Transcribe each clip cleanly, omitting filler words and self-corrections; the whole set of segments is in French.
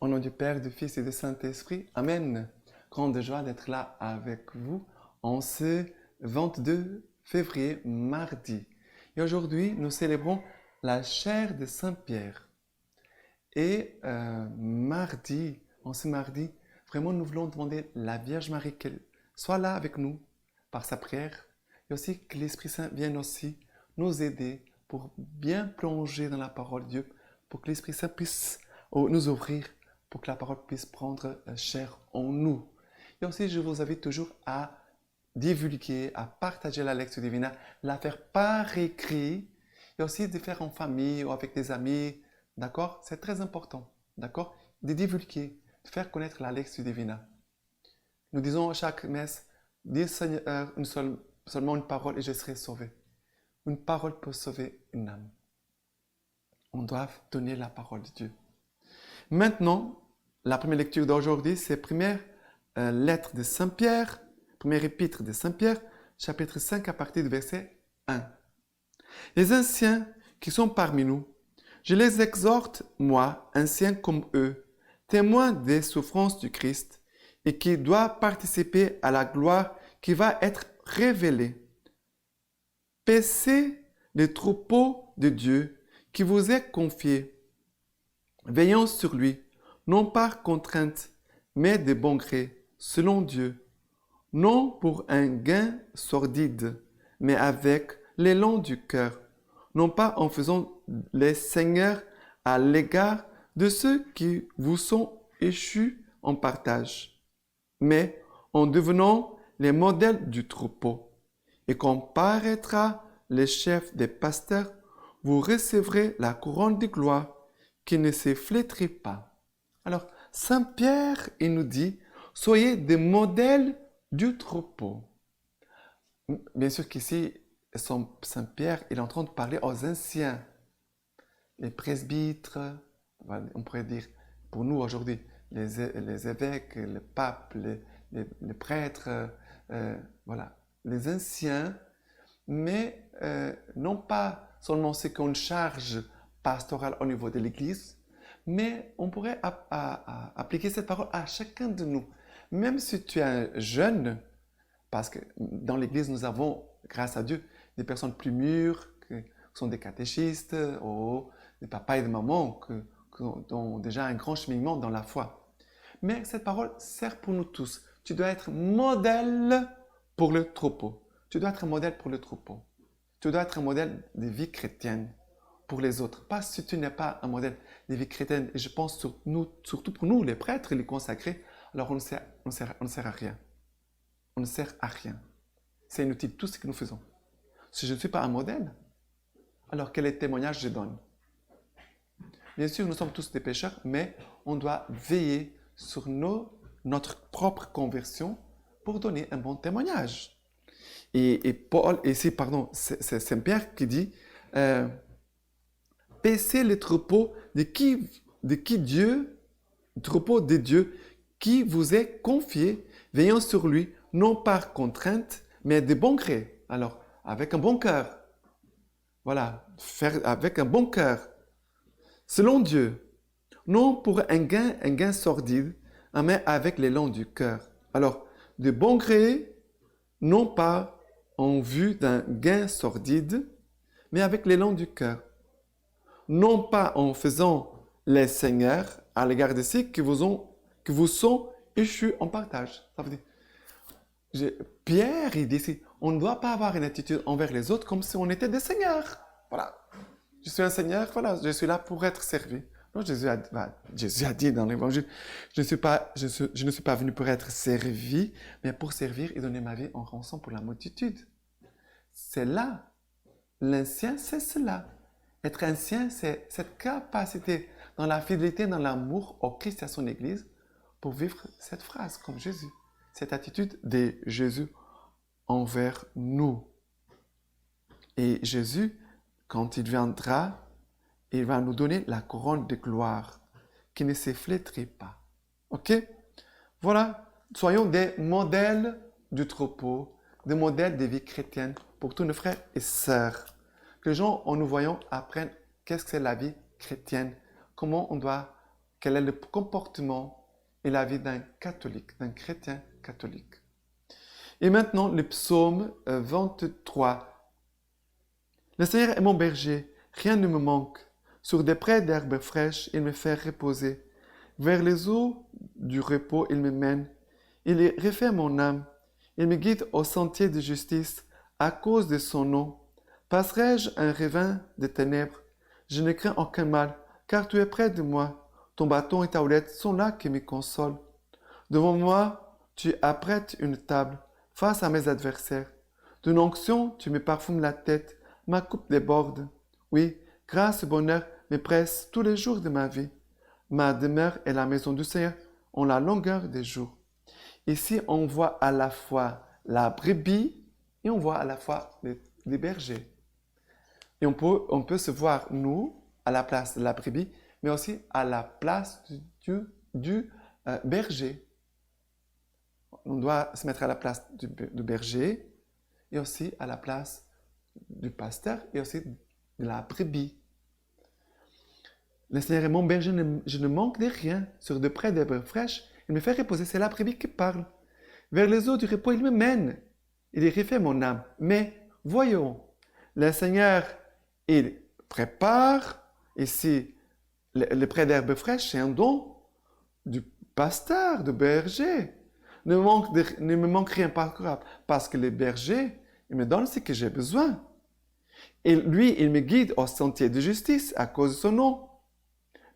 Au nom du Père, du Fils et du Saint-Esprit. Amen. Grande joie d'être là avec vous en ce 22 février, mardi. Et aujourd'hui, nous célébrons la chair de Saint-Pierre. Et en ce mardi, vraiment, nous voulons demander à la Vierge Marie qu'elle soit là avec nous par sa prière. Et aussi que l'Esprit Saint vienne aussi nous aider pour bien plonger dans la parole de Dieu, pour que l'Esprit Saint puisse nous ouvrir, pour que la parole puisse prendre chair en nous. Et aussi, je vous invite toujours à divulguer, à partager la lecture divine, la faire par écrit, et aussi de faire en famille ou avec des amis, d'accord? C'est très important, d'accord? De divulguer, de faire connaître la lecture divine. Nous disons à chaque messe, dis Seigneur seulement une parole et je serai sauvé. Une parole peut sauver une âme. On doit donner la parole de Dieu. Maintenant, la première lecture d'aujourd'hui, c'est la première lettre de Saint-Pierre, première épître de Saint-Pierre, chapitre 5 à partir du verset 1. Les anciens qui sont parmi nous, je les exhorte, moi, anciens comme eux, témoins des souffrances du Christ, et qui doivent participer à la gloire qui va être révélée. Paissez les troupeaux de Dieu qui vous est confié, veillant sur lui, non par contrainte, mais de bon gré, selon Dieu, non pour un gain sordide, mais avec l'élan du cœur, non pas en faisant les seigneurs à l'égard de ceux qui vous sont échus en partage, mais en devenant les modèles du troupeau. Et quand paraîtra le chef des pasteurs, vous recevrez la couronne de gloire qui ne se flétrit pas. Alors, Saint Pierre, il nous dit, soyez des modèles du troupeau. Bien sûr qu'ici, Saint Pierre, il est en train de parler aux anciens, les presbytres, on pourrait dire pour nous aujourd'hui, les évêques, les papes, les prêtres, voilà, les anciens, mais non pas seulement ceux qui ont une charge pastorale au niveau de l'Église, mais on pourrait appliquer cette parole à chacun de nous. Même si tu es un jeune, parce que dans l'Église, nous avons, grâce à Dieu, des personnes plus mûres, qui sont des catéchistes, ou des papas et des mamans, qui ont déjà un grand cheminement dans la foi. Mais cette parole sert pour nous tous. Tu dois être modèle pour le troupeau. Tu dois être un modèle pour le troupeau. Tu dois être un modèle de vie chrétienne pour les autres. Pas si tu n'es pas un modèle de vie chrétienne. Et je pense surtout pour nous, les prêtres, les consacrés, alors on ne sert à rien. On ne sert à rien. C'est inutile tout ce que nous faisons. Si je ne suis pas un modèle, alors quel témoignage je donne? Bien sûr, nous sommes tous des pécheurs, mais on doit veiller sur notre propre conversion pour donner un bon témoignage. Et Paul, ici, c'est Saint-Pierre qui dit paissez les troupeaux de qui Dieu, troupeau de Dieu, qui vous est confié, veillant sur lui, non par contrainte, mais de bon gré. Alors, avec un bon cœur. Voilà, faire avec un bon cœur. Selon Dieu, non pour un gain sordide, mais avec l'élan du cœur. Alors, de bon gré, non pas en vue d'un gain sordide, mais avec l'élan du cœur. Non pas en faisant les seigneurs à l'égard de ceux qui vous sont échus en partage. Ça veut dire, Pierre, il dit, on ne doit pas avoir une attitude envers les autres comme si on était des seigneurs. Voilà. Je suis un seigneur, voilà, je suis là pour être servi. Non, Jésus a dit dans l'évangile, je ne suis pas venu pour être servi, mais pour servir et donner ma vie en rançon pour la multitude. C'est là. L'ancien, c'est cela. Être ancien, c'est cette capacité dans la fidélité, dans l'amour au Christ et à son Église pour vivre cette phrase comme Jésus. Cette attitude de Jésus envers nous. Et Jésus, quand il viendra, il va nous donner la couronne de gloire qui ne se flétrit pas. Ok? Voilà, soyons des modèles du troupeau, des modèles de vie chrétienne pour tous nos frères et sœurs. Que les gens, en nous voyant, apprennent qu'est-ce que c'est la vie chrétienne, comment on doit quel est le comportement et la vie d'un catholique, d'un chrétien catholique. Et maintenant, le psaume 23. Le Seigneur est mon berger, rien ne me manque. Sur des prés d'herbes fraîches, il me fait reposer. Vers les eaux du repos, il me mène. Il refait mon âme. Il me guide au sentier de justice à cause de son nom. Passerai-je un ravin de ténèbres? Je ne crains aucun mal, car tu es près de moi. Ton bâton et ta houlette sont là qui me consolent. Devant moi, tu apprêtes une table face à mes adversaires. D'une onction, tu me parfumes la tête, ma coupe déborde. Oui, grâce et bonheur me pressent tous les jours de ma vie. Ma demeure et la maison du Seigneur ont la longueur des jours. Ici, on voit à la fois la brebis et on voit à la fois les bergers. Et on peut se voir, nous, à la place de la brebis, mais aussi à la place du berger. On doit se mettre à la place du berger et aussi à la place du pasteur et aussi de la brebis. Le Seigneur est mon berger, je ne manque de rien. Sur de près d'herbes fraîches, il me fait reposer. C'est la brebis qui parle. Vers les eaux du repos, il me mène. Il refait mon âme. Mais voyons, le Seigneur, il prépare ici le près d'herbes fraîches, c'est un don du pasteur, du berger. Ne me manque rien parce que le berger, il me donne ce que j'ai besoin. Et lui, il me guide au sentier de justice à cause de son nom.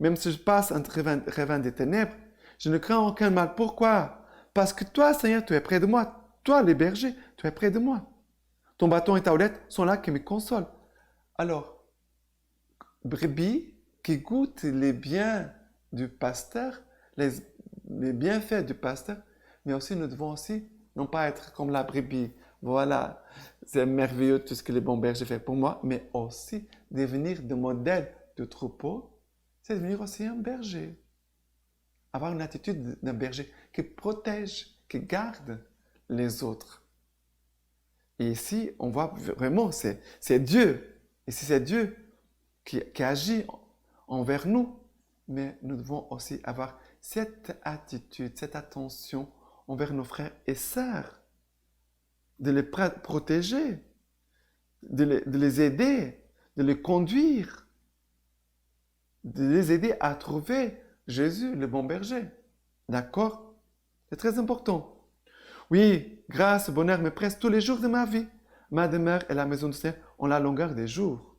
Même si je passe entre ravin des ténèbres, je ne crains aucun mal. Pourquoi? Parce que toi, Seigneur, tu es près de moi. Toi, le berger, tu es près de moi. Ton bâton et ta houlette sont là qui me consolent. Alors, brebis qui goûtent les biens du pasteur, les bienfaits du pasteur, mais aussi nous devons aussi non pas être comme la brebis. Voilà, c'est merveilleux tout ce que les bons bergers font pour moi, mais aussi devenir des modèles de troupeau. C'est devenir aussi un berger. Avoir une attitude d'un berger qui protège, qui garde les autres. Et ici, on voit vraiment, c'est Dieu. Ici, c'est Dieu qui agit envers nous. Mais nous devons aussi avoir cette attitude, cette attention envers nos frères et sœurs. De les protéger, de les aider, de les conduire. De les aider à trouver Jésus, le bon berger. D'accord? C'est très important. Oui, grâce, bonheur me presse tous les jours de ma vie. Ma demeure et la maison du Seigneur ont la longueur des jours.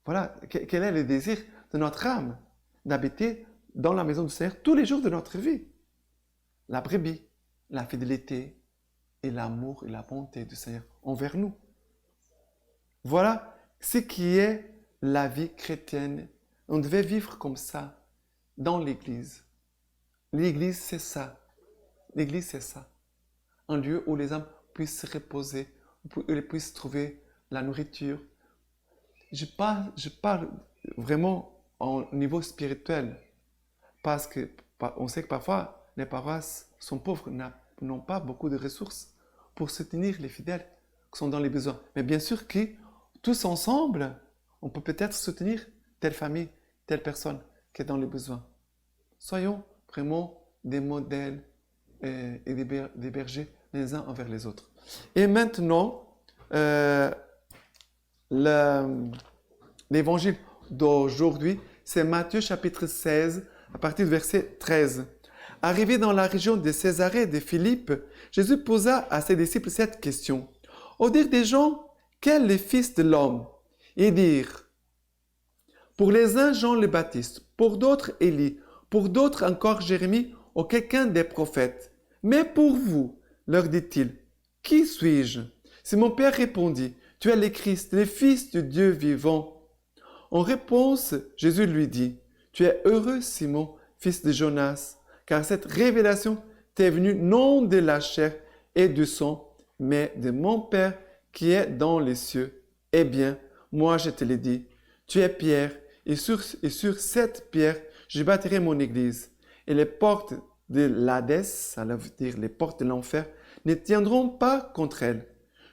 Voilà, quel est le désir de notre âme? D'habiter dans la maison du Seigneur tous les jours de notre vie. La brebis, la fidélité et l'amour et la bonté du Seigneur envers nous. Voilà ce qui est la vie chrétienne. On devait vivre comme ça dans l'Église. L'Église, c'est ça. L'Église, c'est ça. Un lieu où les âmes puissent se reposer, où elles puissent trouver la nourriture. Je parle vraiment au niveau spirituel, parce qu'on sait que parfois, les paroisses sont pauvres, n'ont pas beaucoup de ressources pour soutenir les fidèles qui sont dans les besoins. Mais bien sûr que tous ensemble, on peut peut-être soutenir telle famille, telle personne qui est dans les besoins. Soyons vraiment des modèles et des bergers les uns envers les autres. Et maintenant, l'évangile d'aujourd'hui, c'est Matthieu chapitre 16, à partir du verset 13. Arrivé dans la région de Césarée de Philippe, Jésus posa à ses disciples cette question. Au dire des gens, quel est le Fils de l'homme? Ils dirent, pour les uns, Jean le Baptiste, pour d'autres, Élie, pour d'autres encore Jérémie ou quelqu'un des prophètes. Mais pour vous, leur dit-il, qui suis-je? Simon Pierre répondit, tu es le Christ, le Fils du Dieu vivant. En réponse, Jésus lui dit, tu es heureux, Simon, fils de Jonas, car cette révélation t'est venue non de la chair et du sang, mais de mon Père qui est dans les cieux. Eh bien, moi je te l'ai dit, tu es Pierre, et sur cette pierre, je bâtirai mon église. Et les portes de l'Hadès, ça veut dire les portes de l'enfer, ne tiendront pas contre elle.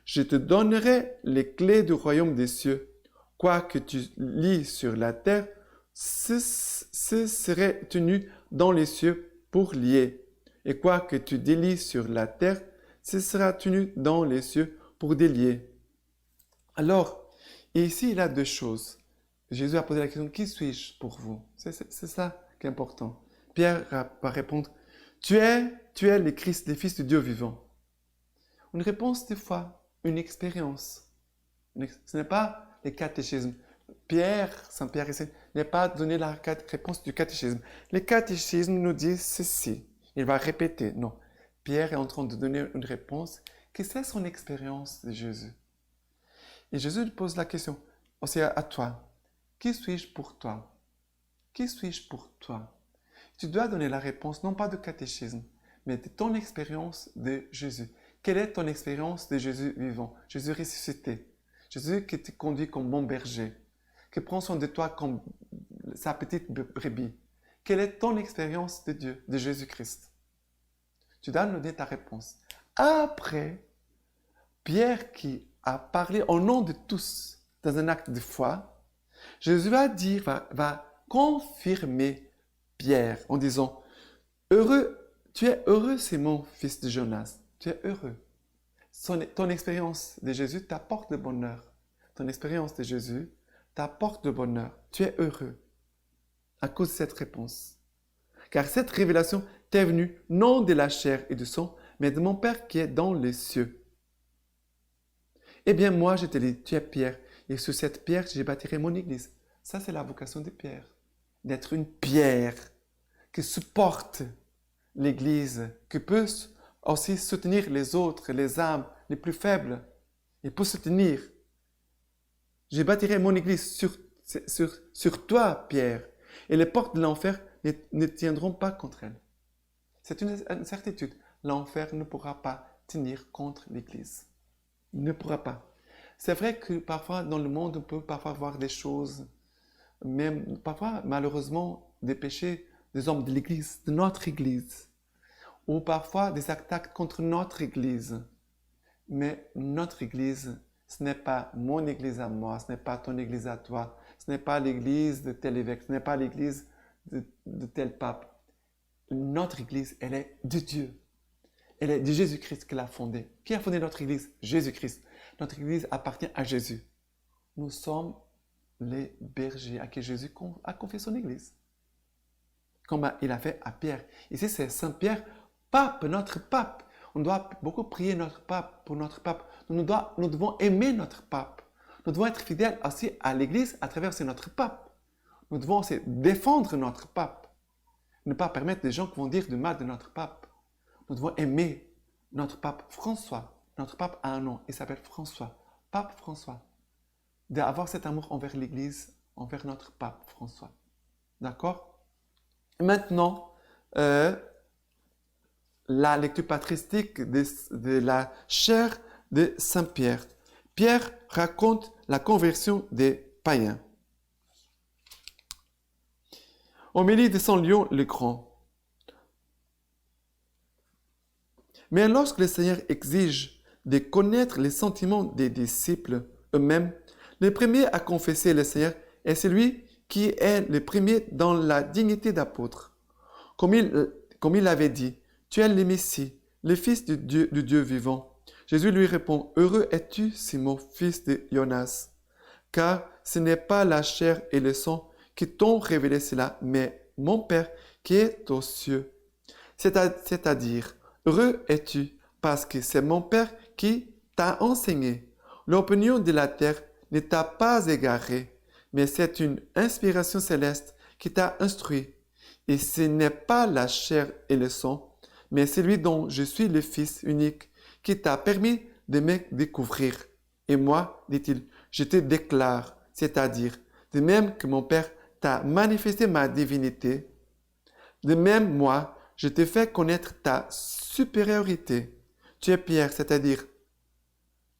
Je te donnerai les clés du royaume des cieux. Quoi que tu lis sur la terre ce serait tenu dans les cieux pour lier. Et quoi que tu délies sur la terre, ce sera tenu dans les cieux pour délier. Alors, ici, il y a deux choses. Jésus a posé la question, qui suis-je pour vous? C'est ça qui est important. Pierre va répondre, tu es le Christ, le Fils de Dieu vivant. Une réponse, des fois, une expérience. Ce n'est pas le catéchisme. Saint Pierre ici, n'est pas donné la réponse du catéchisme. Le catéchisme nous dit ceci. Il va répéter. Non. Pierre est en train de donner une réponse qui c'est son expérience de Jésus. Et Jésus lui pose la question aussi à toi. Qui suis-je pour toi? Qui suis-je pour toi? Tu dois donner la réponse non pas de catéchisme, mais de ton expérience de Jésus. Quelle est ton expérience de Jésus vivant? Jésus ressuscité. Jésus qui te conduit comme bon berger, qui prend soin de toi comme sa petite brebis. Quelle est ton expérience de Dieu, de Jésus-Christ? Tu dois nous donner ta réponse. Après, Pierre qui a parlé au nom de tous dans un acte de foi, Jésus va confirmer Pierre en disant, tu es heureux Simon, fils de Jonas, tu es heureux. Ton expérience de Jésus t'apporte le bonheur. Ton expérience de Jésus t'apporte le bonheur. Tu es heureux à cause de cette réponse. Car cette révélation t'est venue non de la chair et du sang, mais de mon Père qui est dans les cieux. Eh bien, moi, je te dis, tu es Pierre, et sur cette pierre, je bâtirai mon église. Ça, c'est la vocation de Pierre. D'être une pierre qui supporte l'église, qui peut aussi soutenir les autres, les âmes les plus faibles, et pour soutenir. Je bâtirai mon église sur toi, Pierre, et les portes de l'enfer ne tiendront pas contre elle. C'est une certitude. L'enfer ne pourra pas tenir contre l'église. Il ne pourra pas. C'est vrai que parfois, dans le monde, on peut parfois voir des choses, même parfois, malheureusement, des péchés des hommes de l'église, de notre église, ou parfois des attaques contre notre église. Mais notre église, ce n'est pas mon église à moi, ce n'est pas ton église à toi, ce n'est pas l'église de tel évêque, ce n'est pas l'église de tel pape. Notre église, elle est de Dieu. Elle est de Jésus-Christ qui l'a fondée. Qui a fondé notre église? Jésus-Christ. Notre église appartient à Jésus. Nous sommes les bergers à qui Jésus a confié son église. Comme il a fait à Pierre. Ici, c'est Saint Pierre, pape, notre pape. On doit beaucoup prier pour notre pape. Nous devons aimer notre pape. Nous devons être fidèles aussi à l'église à travers notre pape. Nous devons aussi défendre notre pape. Ne pas permettre des gens qui vont dire du mal de notre pape. Nous devons aimer notre pape François. Notre pape a un nom, il s'appelle François. Pape François. D'avoir cet amour envers l'église, envers notre pape François. D'accord? Maintenant, la lecture patristique de la chaire de Saint Pierre. Pierre raconte la conversion des païens. Homélie de Saint Léon le Grand. Mais lorsque le Seigneur exige de connaître les sentiments des disciples eux-mêmes, le premier à confesser le Seigneur est celui qui est le premier dans la dignité d'apôtre. Comme il avait dit, tu es le Messie, le Fils du Dieu vivant. Jésus lui répond, heureux es-tu, Simon, fils de Jonas, car ce n'est pas la chair et le sang qui t'ont révélé cela, mais mon Père qui est aux cieux. C'est-à-dire, heureux es-tu, parce que c'est mon Père qui t'a enseigné. L'opinion de la terre ne t'a pas égaré, mais c'est une inspiration céleste qui t'a instruit. Et ce n'est pas la chair et le sang, mais celui dont je suis le Fils unique, qui t'a permis de me découvrir. Et moi, dit-il, je te déclare, c'est-à-dire, de même que mon Père t'a manifesté ma divinité, de même moi, je te fais connaître ta supériorité. Tu es Pierre, c'est-à-dire,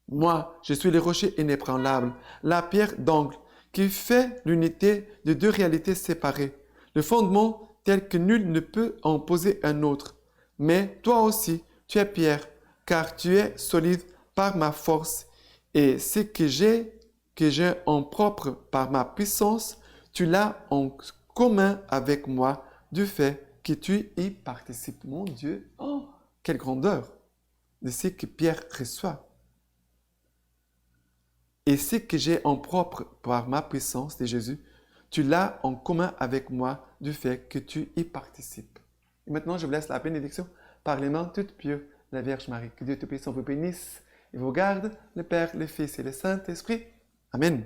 moi, je suis le rocher inébranlable, la pierre d'angle, qui fait l'unité de deux réalités séparées, le fondement tel que nul ne peut en poser un autre. Mais toi aussi, tu es Pierre, car tu es solide par ma force, et ce que j'ai en propre par ma puissance, tu l'as en commun avec moi du fait que tu y participes. Mon Dieu, oh, quelle grandeur de ce que Pierre reçoit. Et ce que j'ai en propre par ma puissance de Jésus, tu l'as en commun avec moi du fait que tu y participes. Et maintenant, je vous laisse la bénédiction par les mains toutes pures de la Vierge Marie. Que Dieu Tout-Puissant vous bénisse et vous garde, le Père, le Fils et le Saint-Esprit. Amen.